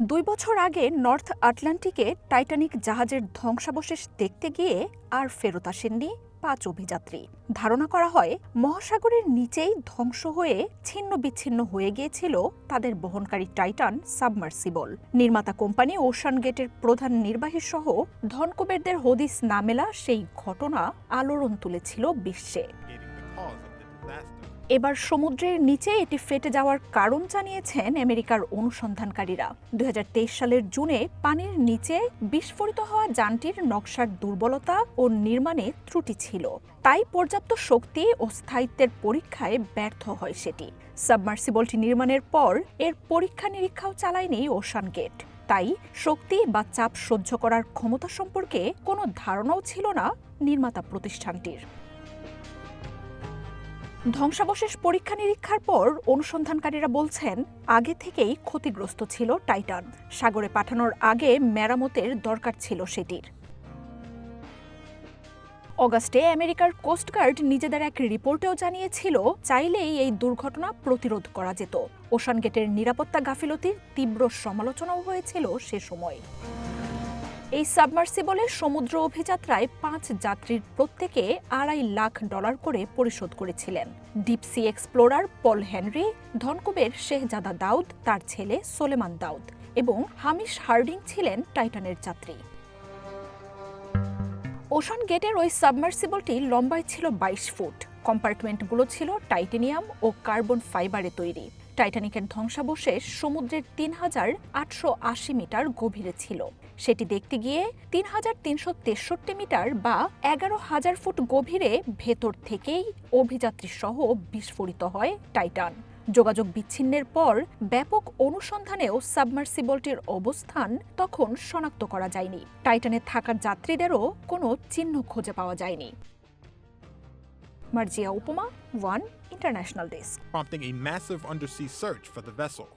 2 বছর আগে north আটলান্টিকে Titanic জাহাজের ধ্বংসাবশেষ দেখতে গিয়ে আর ফেরত আসেননি 5 অভিযাত্রী। ধারণা করা হয় মহাসাগরের নিচেই ধ্বংস হয়ে ছিন্ন বিচ্ছিন্ন হয়ে গিয়েছিল তাদের বহনকারী টাইটান সাবমার্সিবল। নির্মাতা কোম্পানি ওশান গেটের প্রধান নির্বাহী সহ ধনকুবেরদের হদিস না মেলা সেই ঘটনা আলোড়ন তুলেছিল বিশ্বে। এবার সমুদ্রের নিচে এটি ফেটে যাওয়ার কারণ জানিয়েছেন আমেরিকার অনুসন্ধানকারীরা। 2023 সালের জুনে পানির নিচে বিস্ফোরিত হওয়া যানটির নকশার দুর্বলতা ও নির্মাণে ত্রুটি ছিল, তাই পর্যাপ্ত শক্তি ও স্থায়িত্বের পরীক্ষায় ব্যর্থ হয় সেটি। সাবমার্সিবলটি নির্মাণের পর এর পরীক্ষা নিরীক্ষাও চালায়নি ওশান গেট, তাই শক্তি বা চাপ সহ্য করার ক্ষমতা সম্পর্কে কোনো ধারণাও ছিল না নির্মাতা প্রতিষ্ঠানটির। ধ্বংসাবশেষ পরীক্ষা নিরীক্ষার পর অনুসন্ধানকারীরা বলছেন আগে থেকেই ক্ষতিগ্রস্ত ছিল টাইটান। সাগরে পাঠানোর আগে মেরামতের দরকার ছিল সেটির। অগাস্টে আমেরিকার কোস্টগার্ড নিজেদের এক রিপোর্টেও জানিয়েছিল চাইলেই এই দুর্ঘটনা প্রতিরোধ করা যেত। ওশান গেটের নিরাপত্তা গাফিলতির তীব্র সমালোচনাও হয়েছিল সে সময়। এই সাবমার্সিবলের সমুদ্র অভিযাত্রায় 5 যাত্রীর প্রত্যেকে $2.5 লাখ করে পরিশোধ করেছিলেন। ডিপসি এক্সপ্লোরার পল হেনরি, ধনকুবের শেহজাদা দাউদ, তার ছেলে সোলেমান দাউদ এবং হামিশ হার্ডিং ছিলেন টাইটানের যাত্রী। ওশান গেটের ওই সাবমার্সিবলটি লম্বায় ছিল 22 ফুট। কম্পার্টমেন্টগুলো ছিল টাইটেনিয়াম ও কার্বন ফাইবারে তৈরি। টাইটানিকের ধ্বংসাবশেষ সমুদ্রের 3880 মিটার গভীরে ছিল। সেটি দেখতে গিয়ে 3363 মিটার বা 11,000 ফুট গভীরে ভেতর থেকেই অভিযাত্রী সহ বিস্ফোরিত হয় টাইটান। যোগাযোগ বিচ্ছিন্নের পর ব্যাপক অনুসন্ধানেও সাবমার্সিবলটির অবস্থান তখন শনাক্ত করা যায়নি। টাইটানে থাকা যাত্রীদেরও কোনো চিহ্ন খুঁজে পাওয়া যায়নি। মার্জিয়া উপমা, one international desk. Prompting a massive undersea search for the vessel.